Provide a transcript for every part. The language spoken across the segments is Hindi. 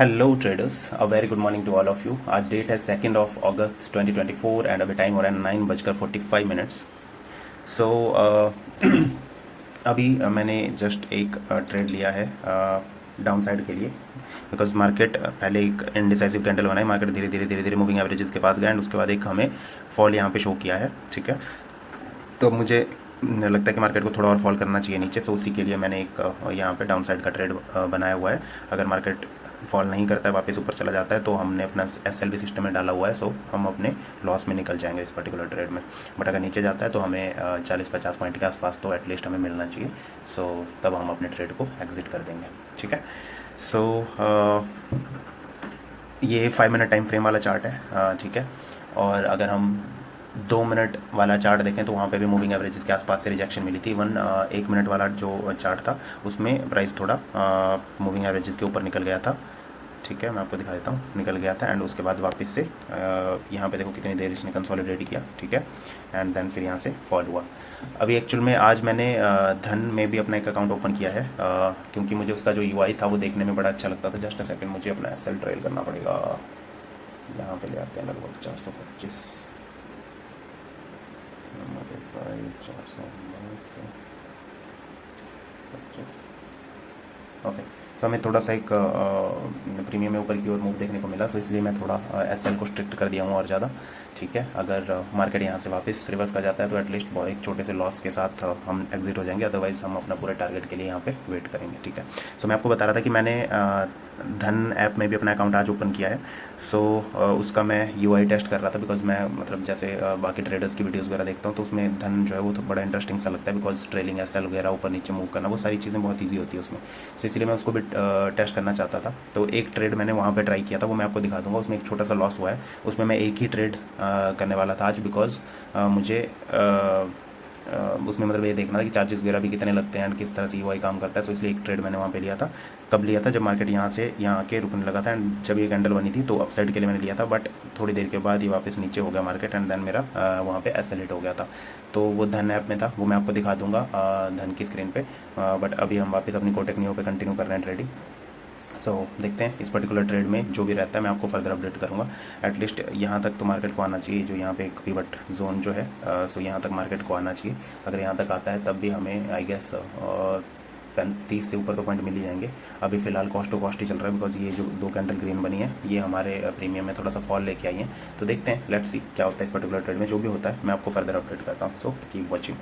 Hello traders, a very good morning to all of you. आज डेट है 2 अगस्त 2024 एंड अभी टाइम हो रहा है 9:45। सो अभी मैंने जस्ट एक ट्रेड लिया है डाउन साइड के लिए, बिकॉज मार्केट पहले एक इनडिसाइसिव कैंडल बनाई, मार्केट धीरे धीरे धीरे धीरे मूविंग एवरेजेस के पास गया एंड उसके बाद एक हमें फॉल यहाँ पे शो किया है। ठीक है, तो मुझे लगता है कि मार्केट को थोड़ा और फॉल करना चाहिए नीचे, सो उसी के लिए मैंने एक यहाँ पे डाउन साइड का ट्रेड बनाया हुआ है। अगर मार्केट फॉल नहीं करता है, वापस ऊपर चला जाता है, तो हमने अपना SLB सिस्टम में डाला हुआ है, सो हम अपने लॉस में निकल जाएंगे इस पर्टिकुलर ट्रेड में। बट अगर नीचे जाता है तो हमें 40-50 पॉइंट के आसपास तो एटलीस्ट हमें मिलना चाहिए, सो तब हम अपने ट्रेड को एग्जिट कर देंगे। ठीक है, सो ये 5 मिनट टाइम फ्रेम वाला चार्ट है। ठीक है, और अगर हम 2 मिनट वाला चार्ट देखें तो वहाँ पे भी मूविंग एवरेजेस के आसपास से रिजेक्शन मिली थी। 1 मिनट वाला जो चार्ट था उसमें प्राइस थोड़ा मूविंग एवरेजेस के ऊपर निकल गया था। ठीक है, मैं आपको दिखा देता हूँ, निकल गया था एंड उसके बाद वापस से यहाँ पे देखो कितनी देर इसने कंसोलिडेट किया। ठीक है, एंड देन फिर यहाँ से फॉल हुआ। अभी एक्चुअल में आज मैंने धन में भी अपना एक अकाउंट ओपन किया है, क्योंकि मुझे उसका जो UI था वो देखने में बड़ा अच्छा लगता था। जस्ट अ सेकंड, मुझे अपना SL ट्रेल करना पड़ेगा। यहाँ पे ले आते हैं लगभग 425 425। ओके, सो हमें थोड़ा सा एक प्रीमियम में ऊपर की ओर मूव देखने को मिला, सो इसलिए मैं थोड़ा SL को स्ट्रिक्ट कर दिया हूँ और ज़्यादा। ठीक है, अगर मार्केट यहाँ से वापस रिवर्स कर जाता है तो एटलीस्ट बहुत एक छोटे से लॉस के साथ हम एग्जिट हो जाएंगे, अदरवाइज़ हम अपना पूरे टारगेट के लिए यहाँ पे वेट करेंगे। ठीक है, सो मैं आपको बता रहा था कि मैंने धन ऐप में भी अपना अकाउंट आज ओपन किया है। सो उसका मैं UI टेस्ट कर रहा था, बिकॉज मैं मतलब जैसे बाकी ट्रेडर्स की वीडियोस वगैरह देखता हूँ तो उसमें धन जो है वो तो बड़ा इंटरेस्टिंग सा लगता है, बिकॉज ट्रेलिंग SL वगैरह ऊपर नीचे मूव करना वो सारी चीज़ें बहुत ईजी होती है उसमें। सो इसलिए मैं उसको भी टेस्ट करना चाहता था। तो एक ट्रेड मैंने वहाँ पे ट्राई किया था, वो मैं आपको दिखा दूंगा। उसमें एक छोटा सा लॉस हुआ है, उसमें मैं एक ही ट्रेड करने वाला था आज, बिकॉज मुझे उसमें मतलब ये देखना था कि चार्जेस वगैरह भी कितने लगते हैं एंड किस तरह से UI काम करता है। सो इसलिए एक ट्रेड मैंने वहाँ पे लिया था। कब लिया था? जब मार्केट यहाँ से यहाँ आके रुकने लगा था एंड जब ये कैंडल बनी थी तो अपसाइड के लिए मैंने लिया था, बट थोड़ी देर के बाद ये वापस नीचे हो गया मार्केट एंड देन मेरा वहाँ पे SL हिट हो गया था। तो वो धन ऐप में था, वो मैं आपको दिखा दूंगा धन की स्क्रीन पे। बट अभी हम वापस अपनी कोटेक नियो पे कंटिन्यू कर रहे हैं ट्रेडिंग। सो देखते हैं इस पर्टिकुलर ट्रेड में जो भी रहता है मैं आपको फर्दर अपडेट करूंगा। एटलीस्ट यहाँ तक तो मार्केट को आना चाहिए, जो यहाँ पे एक पिवट जोन जो है, सो यहाँ तक मार्केट को आना चाहिए। अगर यहाँ तक आता है तब भी हमें आई गेस 35 से ऊपर तो पॉइंट मिल ही जाएंगे। अभी फिलहाल कॉस्ट टू कॉस्ट ही चल रहा है, बिकॉज ये जो 2 कैंडल ग्रीन बनी है ये हमारे प्रीमियम में थोड़ा सा फॉल लेके आई है। तो देखते हैं, लेट्स सी क्या होता है इस पर्टिकुलर ट्रेड में। जो भी होता है मैं आपको फर्दर अपडेट करता हूँ, so keep watching.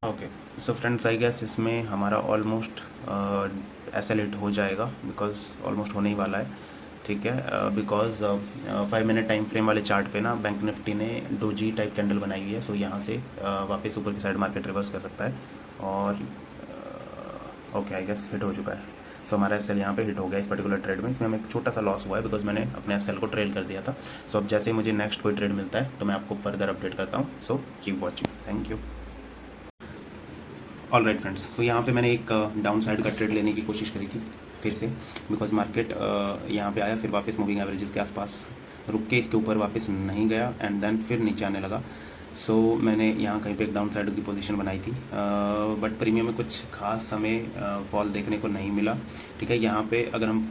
Okay, so friends I guess इसमें हमारा ऑलमोस्ट SL हिट हो जाएगा, बिकॉज ऑलमोस्ट होने ही वाला है। ठीक है, बिकॉज 5 मिनट टाइम फ्रेम वाले चार्ट पे ना बैंक निफ्टी ने डोजी टाइप कैंडल बनाई हुई है। सो यहाँ से वापस ऊपर की साइड मार्केट रिवर्स कर सकता है और ओके आई गेस हिट हो चुका है। सो हमारा SL यहाँ पे हिट हो गया इस पर्टिकुलर ट्रेड में। इसमें हमें एक छोटा सा लॉस हुआ है, बिकॉज मैंने अपने SL को ट्रेल कर दिया था। सो अब जैसे ही मुझे नेक्स्ट कोई ट्रेड मिलता है तो मैं आपको फर्दर अपडेट करता हूँ। So keep watching, thank you. All right friends, so यहाँ पे मैंने एक डाउन साइड का ट्रेड लेने की कोशिश करी थी फिर से, बिकॉज मार्केट यहाँ पे आया, फिर वापस मूविंग एवरेजेस के आसपास रुक के इसके ऊपर वापस नहीं गया एंड देन फिर नीचे आने लगा। सो मैंने यहाँ कहीं पे एक डाउन साइड की पोजीशन बनाई थी, बट प्रीमियम में कुछ खास हमें फॉल देखने को नहीं मिला। ठीक है, यहाँ पे अगर हम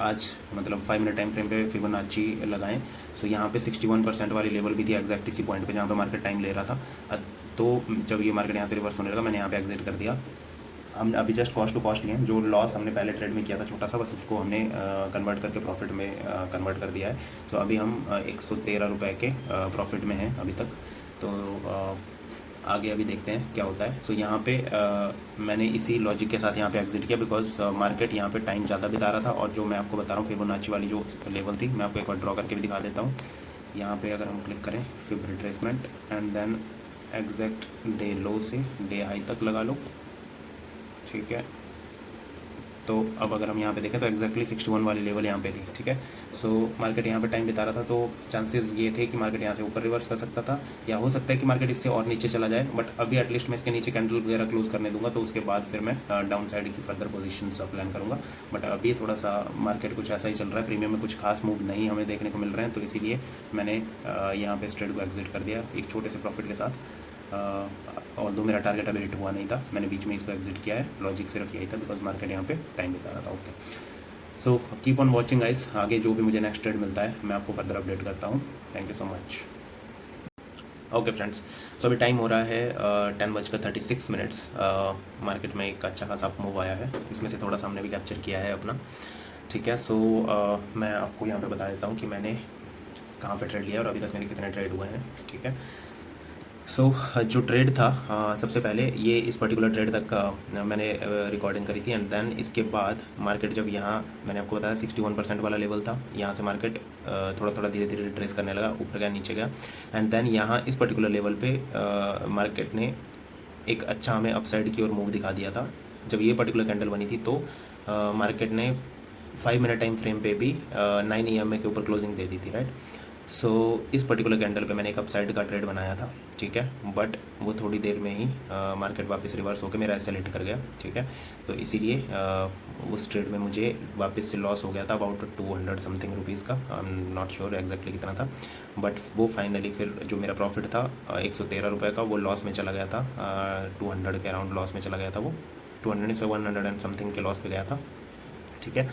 आज मतलब 5 मिनट टाइम फ्रेम पे फिबोनाची लगाएं, सो यहाँ पे 61% वाली लेवल भी थी एग्जैक्ट इसी पॉइंट पे जहाँ पे मार्केट टाइम ले रहा था। तो जब ये मार्केट यहाँ से रिवर्स होने लगा मैंने यहाँ पे एग्जिट कर दिया। हम अभी जस्ट कॉस्ट टू कॉस्ट लिए हैं, जो लॉस हमने पहले ट्रेड में किया था छोटा सा, बस उसको हमने कन्वर्ट करके प्रॉफिट में कन्वर्ट कर दिया है। सो अभी हम 113 रुपये के प्रॉफिट में हैं अभी तक। तो आगे अभी देखते हैं क्या होता है। सो यहाँ पे मैंने इसी लॉजिक के साथ यहाँ पे एग्जिट किया, बिकॉज मार्केट यहाँ पे टाइम ज़्यादा बिता रहा था। और जो मैं आपको बता रहा हूँ फिबोनाची वाली जो लेवल थी, मैं आपको एक बार ड्रॉ करके भी दिखा देता हूँ। यहाँ पे अगर हम क्लिक करें fib retracement and then exact day low से डे हाई तक लगा लो। ठीक है, तो अब अगर हम यहाँ पे देखें तो एक्जैक्टली 61 वाली लेवल यहाँ पे थी। ठीक है, सो मार्केट यहाँ पे टाइम बिता रहा था, तो चांसेस ये थे कि मार्केट यहाँ से ऊपर रिवर्स कर सकता था, या हो सकता है कि मार्केट इससे और नीचे चला जाए। बट अभी एटलीस्ट मैं इसके नीचे कैंडल वगैरह क्लोज करने दूंगा, तो उसके बाद फिर मैं डाउन साइड की फर्दर पोजिशन प्लान करूँगा। बट अभी थोड़ा सा मार्केट कुछ ऐसा ही चल रहा है, प्रीमियम में कुछ खास मूव नहीं हमें देखने को मिल रहे हैं, तो इसीलिए मैंने यहाँ पे इस ट्रेड को एग्जिट कर दिया एक छोटे से प्रॉफिट के साथ। और दो मेरा टारगेट अभी हिट हुआ नहीं था, मैंने बीच में इसको एग्जिट किया है। लॉजिक सिर्फ यही था, बिकॉज मार्केट यहाँ पे टाइम बिता रहा था। Okay, so keep on watching guys, आगे जो भी मुझे नेक्स्ट ट्रेड मिलता है मैं आपको फर्दर अपडेट करता हूँ। Thank you so much. Okay friends, so अभी टाइम हो रहा है 10:36। मार्केट में एक अच्छा खासा मूव आया है, इसमें से थोड़ा सा हमने भी कैप्चर किया है अपना। ठीक है, सो मैं आपको यहाँ पे बता देता हूँ कि मैंने कहाँ पे ट्रेड लिया और अभी तक मेरे कितने ट्रेड हुए हैं। ठीक है, सो जो ट्रेड था सबसे पहले ये इस पर्टिकुलर ट्रेड तक का मैंने रिकॉर्डिंग करी थी, एंड देन इसके बाद मार्केट जब यहाँ मैंने आपको बताया 61% वाला लेवल था, यहाँ से मार्केट थोड़ा थोड़ा धीरे धीरे ट्रेस करने लगा, ऊपर गया नीचे गया, एंड देन यहाँ इस पर्टिकुलर लेवल पे मार्केट ने एक अच्छा हमें अपसाइड की ओर मूव दिखा दिया था। जब ये पर्टिकुलर कैंडल बनी थी तो मार्केट ने 5 मिनट टाइम फ्रेम पे भी 9 EMA के ऊपर क्लोजिंग दे दी थी, राइट। सो इस पर्टिकुलर कैंडल पे मैंने एक अपसाइड का ट्रेड बनाया था। ठीक है, बट वो थोड़ी देर में ही मार्केट वापस रिवर्स होकर मेरा एसएल हिट कर गया। ठीक है, तो इसीलिए उस ट्रेड में मुझे वापस से लॉस हो गया था अबाउट 200 समथिंग रुपीज़ का। I am not sure exactly कितना था, बट वो फाइनली फिर जो मेरा प्रॉफिट था 113 रुपये का, वो लॉस में चला गया था। 200 के अराउंड लॉस में चला गया था, वो 200 से 100 एंड समथिंग के लॉस पे गया था। ठीक है,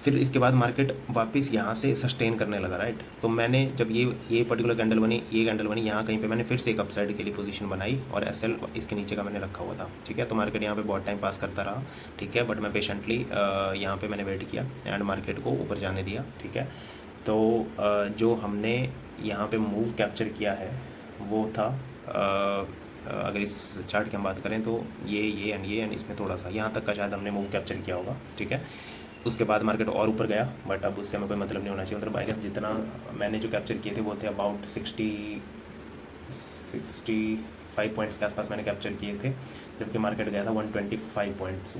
फिर इसके बाद मार्केट वापस यहाँ से सस्टेन करने लगा, राइट। तो मैंने जब ये पर्टिकुलर कैंडल बनी, ये कैंडल बनी, यहाँ कहीं पे मैंने फिर से एक अपसाइड के लिए पोजीशन बनाई और एसएल इसके नीचे का मैंने रखा हुआ था। ठीक है, तो मार्केट यहाँ पे बहुत टाइम पास करता रहा। ठीक है, बट मैं पेशेंटली यहाँ पे मैंने वेट किया एंड मार्केट को ऊपर जाने दिया। ठीक है, तो जो हमने यहाँ पे मूव कैप्चर किया है वो था अगर इस चार्ट की हम बात करें तो ये एंड इसमें थोड़ा सा यहाँ तक का शायद हमने मूव कैप्चर किया होगा। ठीक है, उसके बाद मार्केट और ऊपर गया, बट अब उससे हमें कोई मतलब नहीं होना चाहिए। मतलब आई गेस जितना मैंने जो कैप्चर किए थे वो थे अबाउट 65 पॉइंट्स के आसपास मैंने कैप्चर किए थे, जबकि मार्केट गया था 125 पॉइंट्स,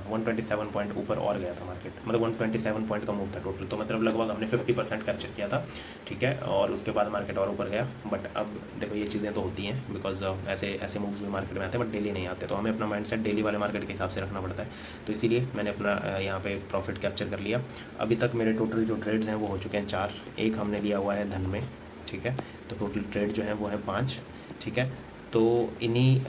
127 पॉइंट ऊपर और गया था मार्केट। मतलब 127 पॉइंट का मूव था टोटल, तो मतलब लगभग हमने 50% कैप्चर किया था। ठीक है, और उसके बाद मार्केट और ऊपर गया। बट अब देखो ये चीज़ें तो होती हैं, बिकॉज ऐसे मूव्स भी मार्केट में आते हैं, बट डेली नहीं आते, तो हमें अपना माइंडसेट डेली वाले मार्केट के हिसाब से रखना पड़ता है। तो इसीलिए मैंने अपना यहाँ पे प्रॉफिट कैप्चर कर लिया। अभी तक मेरे टोटल जो ट्रेड्स हैं वो हो चुके हैं 4। एक हमने लिया हुआ है धन में। ठीक है, तो टोटल ट्रेड जो है वो है 5। ठीक है, तो इन्हीं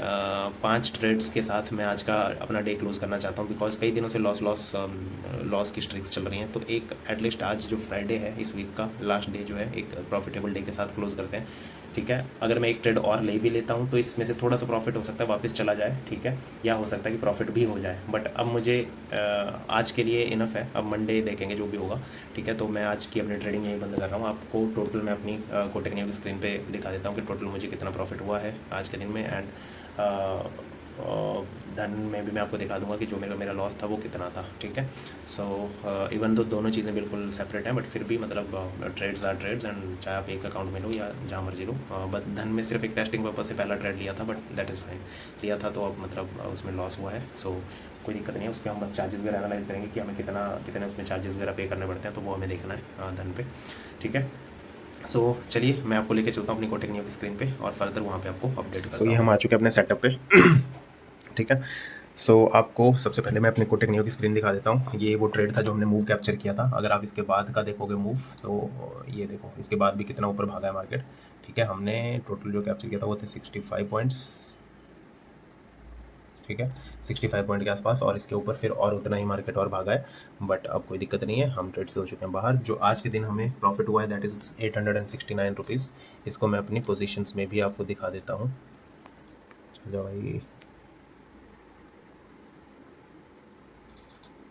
5 ट्रेड्स के साथ मैं आज का अपना डे क्लोज़ करना चाहता हूँ, बिकॉज कई दिनों से लॉस की स्ट्रिक्स चल रही हैं। तो एक एटलीस्ट आज जो फ्राइडे है इस वीक का लास्ट डे जो है, एक प्रॉफिटेबल डे के साथ क्लोज़ करते हैं। ठीक है, अगर मैं एक ट्रेड और ले भी लेता हूँ तो इसमें से थोड़ा सा प्रॉफिट हो सकता है वापस चला जाए। ठीक है, या हो सकता है कि प्रॉफिट भी हो जाए, बट अब मुझे आज के लिए इनफ है। अब मंडे देखेंगे जो भी होगा। ठीक है, तो मैं आज की अपनी ट्रेडिंग यहीं बंद कर रहा हूँ। आपको टोटल मैं अपनी कोटक नियो की स्क्रीन पे दिखा देता हूँ कि टोटल मुझे कितना प्रॉफिट हुआ है आज के दिन में, एंड धन में भी मैं आपको दिखा दूंगा कि जो मेरा लॉस था वो कितना था। ठीक है, सो इवन तो दोनों चीज़ें बिल्कुल सेपरेट हैं, बट फिर भी मतलब ट्रेड्स आर ट्रेड्स, एंड चाहे आप एक अकाउंट में लो या जहाँ मर्जी लो। बट धन में सिर्फ एक टेस्टिंग पर्पज से पहला ट्रेड लिया था, बट दैट इज़ फाइन, लिया था तो अब मतलब उसमें लॉस हुआ है। सो कोई दिक्कत नहीं है, उसके हम बस चार्जेस वगैरह एनालाइज करेंगे कि हमें कितने उसमें चार्जेस वगैरह पे करने पड़ते हैं, तो वो हमें देखना है धन पे। ठीक है, सो चलिए मैं आपको लेके चलता हूँ अपनी कोटक नियो की स्क्रीन पे और फर्दर वहाँ पे आपको अपडेट करता हूँ। ये हम आ चुके हैं अपने सेटअप पे। ठीक है, सो आपको सबसे पहले मैं अपने कोटक नियो की स्क्रीन दिखा देता हूँ। ये वो ट्रेड था जो हमने मूव कैप्चर किया था। अगर आप इसके बाद का देखोगे मूव, तो ये देखो इसके बाद भी कितना ऊपर भागा है मार्केट। ठीक है, हमने टोटल जो कैप्चर किया था वो थे 65 पॉइंट्स। ठीक है, 65 पॉइंट के आसपास, और इसके ऊपर फिर और उतना ही मार्केट और भागा है, बट अब कोई दिक्कत नहीं है, हम ट्रेड से हो चुके हैं बाहर। जो आज के दिन हमें प्रॉफिट हुआ है दैट इज़ 869 रुपीज़। इसको मैं अपनी पोजीशंस में भी आपको दिखा देता हूँ। चलो भाई,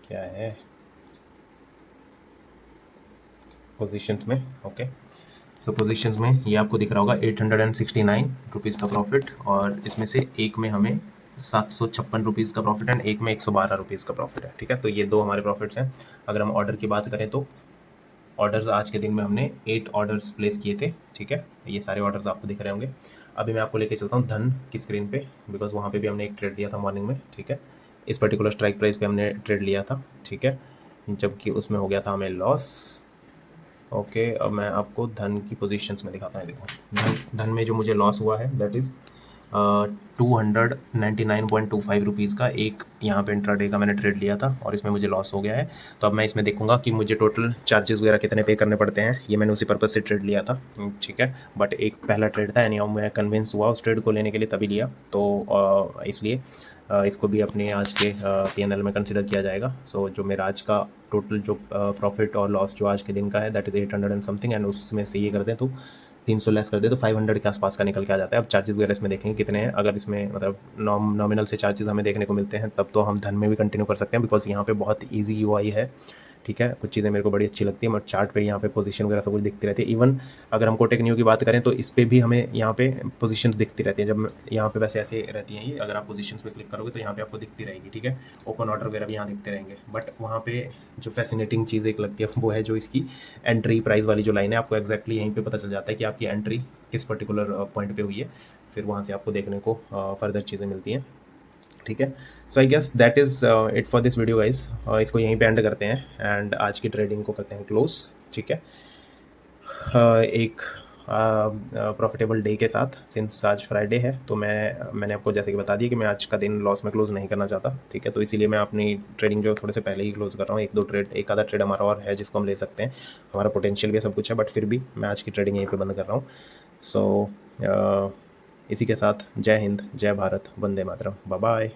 क्या है पोजीशंस में, ओके। सो पोजीशंस में ये आपको दिख रहा होगा 869 रुपीज़ का प्रॉफिट, और इसमें से एक में हमें 756 रुपीज़ का प्रॉफिट है, एक में 112 रुपीज़ का प्रॉफिट है। ठीक है, तो ये दो हमारे प्रॉफिट्स हैं। अगर हम ऑर्डर की बात करें तो ऑर्डर्स आज के दिन में हमने 8 ऑर्डर्स प्लेस किए थे। ठीक है, ये सारे ऑर्डर्स आपको दिख रहे होंगे। अभी मैं आपको लेके चलता हूँ धन की स्क्रीन पे, बिकॉज वहाँ पे भी हमने एक ट्रेड लिया था मॉर्निंग में। ठीक है, इस पर्टिकुलर स्ट्राइक प्राइस पे हमने ट्रेड लिया था। ठीक है, जबकि उसमें हो गया था हमें लॉस। ओके, अब मैं आपको धन की पोजीशंस में दिखाता हूँ। देखो धन में जो मुझे लॉस हुआ है दैट इज़ 299.25 रुपीज़ का एक यहाँ पे इंट्राडे का मैंने ट्रेड लिया था, और इसमें मुझे लॉस हो गया है। तो अब मैं इसमें देखूंगा कि मुझे टोटल चार्जेस वगैरह कितने पे करने पड़ते हैं। ये मैंने उसी पर्पज़ से ट्रेड लिया था। ठीक है, बट एक पहला ट्रेड था, यानी मैं कन्विंस हुआ उस ट्रेड को लेने के लिए तभी लिया, तो इसलिए इसको भी अपने आज के P&L में कंसिडर किया जाएगा। सो जो मेरा आज का टोटल जो प्रॉफिट और लॉस जो आज के दिन का है that is 800 and something, and उसमें से ये कर दें तो 300 लेस कर दे तो 500 के आसपास का निकल के आ जाता है। अब चार्जेस वगैरह इसमें देखेंगे कितने हैं। अगर इसमें मतलब नॉमिनल से चार्जेस हमें देखने को मिलते हैं तब तो हम धन में भी कंटिन्यू कर सकते हैं, बिकॉज यहाँ पे बहुत ईजी UI है। ठीक है, कुछ चीज़ें मेरे को बड़ी अच्छी लगती है, बट चार्ट पे यहाँ पे पोजीशन वगैरह सब कुछ दिखती रहती है। इवन अगर हम कोटेक न्यू की बात करें तो इस पर भी हमें यहाँ पे पोजीशंस दिखती रहती है। जब यहाँ पे वैसे ऐसे रहती हैं ये, अगर आप पोजीशंस पे क्लिक करोगे तो यहाँ पे आपको दिखती रहेगी। ठीक है, ओपन ऑर्डर वगैरह भी यहाँ दिखते रहेंगे, बट वहाँ पे जो फैसिनेटिंग चीज़ एक लगती है वो है जो इसकी एंट्री प्राइस वाली जो लाइन है। आपको एक्जैक्टली यहीं पर पता चल जाता है कि आपकी एंट्री किस पर्टिकुलर पॉइंट पर हुई है, फिर वहाँ से आपको देखने को फर्दर चीज़ें मिलती हैं। ठीक है, so I guess that is it for this video guys. इसको यहीं पे एंड करते हैं एंड आज की ट्रेडिंग को करते हैं क्लोज। ठीक है, एक प्रॉफिटेबल डे के साथ, सिंस आज फ्राइडे है तो मैंने आपको जैसे कि बता दिया कि मैं आज का दिन लॉस में क्लोज नहीं करना चाहता। ठीक है, तो इसीलिए मैं अपनी ट्रेडिंग जो थोड़े से पहले ही क्लोज कर रहा हूँ। एक आधा ट्रेड हमारा और है जिसको हम ले सकते हैं, हमारा पोटेंशियल भी सब कुछ है, बट फिर भी मैं आज की ट्रेडिंग यहीं पे बंद कर रहा हूँ। सो इसी के साथ जय हिंद, जय भारत, वंदे मातरम, बाय बाय।